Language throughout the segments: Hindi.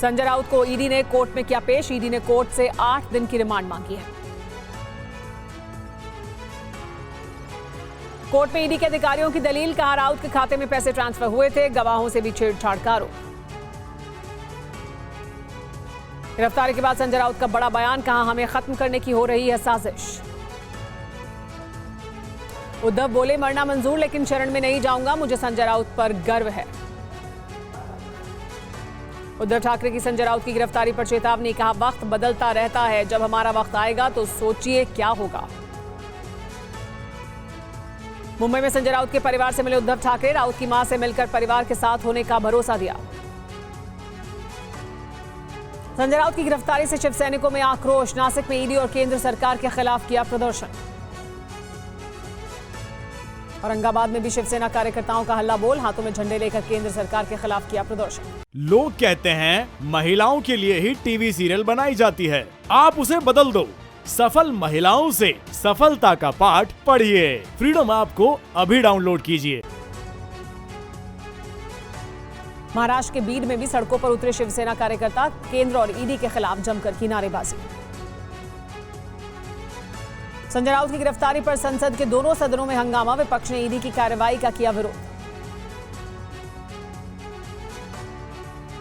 संजय राउत को ईडी ने कोर्ट में किया पेश। ईडी ने कोर्ट से 8 दिन की रिमांड मांगी है। कोर्ट में ईडी के अधिकारियों की दलील, कहा राउत के खाते में पैसे ट्रांसफर हुए थे, गवाहों से भी छेड़छाड़ का आरोप। गिरफ्तारी के बाद संजय राउत का बड़ा बयान, कहा हमें खत्म करने की हो रही है साजिश। उद्धव बोले मरना मंजूर लेकिन शरण में नहीं जाऊंगा, मुझे संजय राउत पर गर्व है। उद्धव ठाकरे की संजय राउत की गिरफ्तारी पर चेतावनी, कहा वक्त बदलता रहता है, जब हमारा वक्त आएगा तो सोचिए क्या होगा। मुंबई में संजय राउत के परिवार से मिले उद्धव ठाकरे, राउत की मां से मिलकर परिवार के साथ होने का भरोसा दिया। संजय राउत की गिरफ्तारी से शिव सैनिकों में आक्रोश, नासिक में ईडी और केंद्र सरकार के खिलाफ किया प्रदर्शन। औरंगाबाद में भी शिवसेना कार्यकर्ताओं का हल्ला बोल, हाथों में झंडे लेकर केंद्र सरकार के खिलाफ किया प्रदर्शन। लोग कहते हैं महिलाओं के लिए ही टीवी सीरियल बनाई जाती है, आप उसे बदल दो। सफल महिलाओं से सफलता का पाठ पढ़िए। फ्रीडम ऐप को अभी डाउनलोड कीजिए। महाराष्ट्र के बीड में भी सड़कों पर उतरे शिवसेना कार्यकर्ता, केंद्र और ईडी के खिलाफ जमकर की नारेबाजी। संजय राउत की गिरफ्तारी पर संसद के दोनों सदनों में हंगामा, विपक्ष ने ईडी की कार्रवाई का किया विरोध।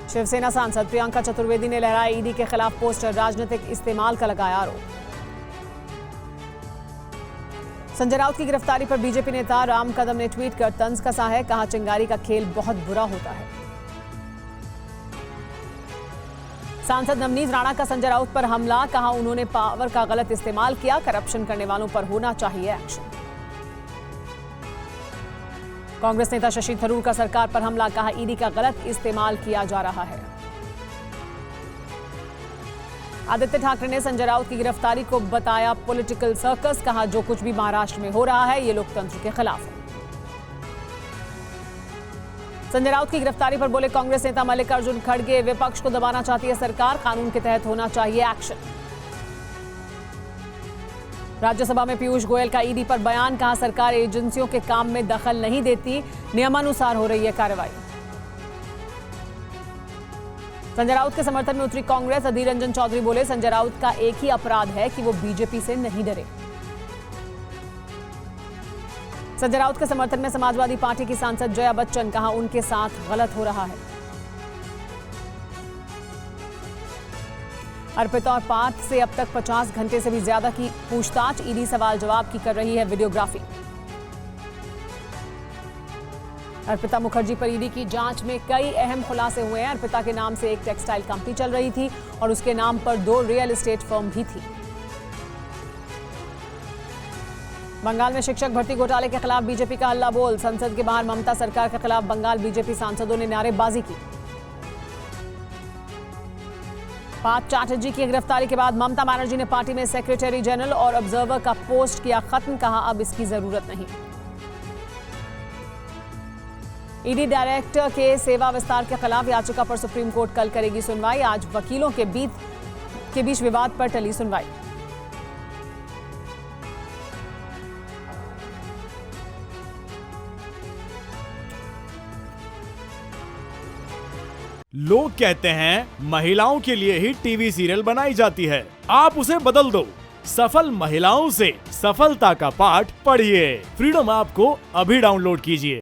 शिवसेना सांसद प्रियंका चतुर्वेदी ने लहराया ईडी के खिलाफ पोस्टर, राजनीतिक इस्तेमाल का लगाया आरोप। संजय राउत की गिरफ्तारी पर बीजेपी नेता राम कदम ने ट्वीट कर तंज कसा है, कहा चिंगारी का खेल बहुत बुरा होता है। सांसद नवनीत राणा का संजय राउत पर हमला, कहा उन्होंने पावर का गलत इस्तेमाल किया, करप्शन करने वालों पर होना चाहिए एक्शन। कांग्रेस नेता शशि थरूर का सरकार पर हमला, कहा ईडी का गलत इस्तेमाल किया जा रहा है। आदित्य ठाकरे ने संजय राउत की गिरफ्तारी को बताया पॉलिटिकल सर्कस, कहा जो कुछ भी महाराष्ट्र में हो रहा है ये लोकतंत्र के खिलाफ है। संजय राउत की गिरफ्तारी पर बोले कांग्रेस नेता मल्लिकार्जुन खड़गे, विपक्ष को दबाना चाहती है सरकार, कानून के तहत होना चाहिए एक्शन। राज्यसभा में पीयूष गोयल का ईडी पर बयान, कहा सरकार एजेंसियों के काम में दखल नहीं देती, नियमानुसार हो रही है कार्रवाई। संजय राउत के समर्थन में उतरी कांग्रेस, अधीर रंजन चौधरी बोले संजय राउत का एक ही अपराध है कि वो बीजेपी से नहीं डरे। संजय राउत के समर्थन में समाजवादी पार्टी की सांसद जया बच्चन, कहा उनके साथ गलत हो रहा है। अर्पिता और पार्थ से अब तक 50 घंटे से भी ज्यादा की पूछताछ, ईडी सवाल जवाब की कर रही है वीडियोग्राफी। अर्पिता मुखर्जी पर ईडी की जांच में कई अहम खुलासे हुए हैं। अर्पिता के नाम से एक टेक्सटाइल कंपनी चल रही थी और उसके नाम पर 2 रियल एस्टेट फर्म भी थी। बंगाल में शिक्षक भर्ती घोटाले के खिलाफ बीजेपी का हल्ला बोल, संसद के बाहर ममता सरकार के खिलाफ बंगाल बीजेपी सांसदों ने नारेबाजी की। पार्थ चैटर्जी की गिरफ्तारी के बाद ममता बनर्जी ने पार्टी में सेक्रेटरी जनरल और ऑब्जर्वर का पोस्ट किया खत्म, कहा अब इसकी जरूरत नहीं। ईडी डायरेक्टर के सेवा विस्तार के खिलाफ याचिका पर सुप्रीम कोर्ट कल करेगी सुनवाई। आज वकीलों के बीच विवाद पर टली सुनवाई। लोग कहते हैं महिलाओं के लिए ही टीवी सीरियल बनाई जाती है, आप उसे बदल दो। सफल महिलाओं से सफलता का पाठ पढ़िए। फ्रीडम ऐप को अभी डाउनलोड कीजिए।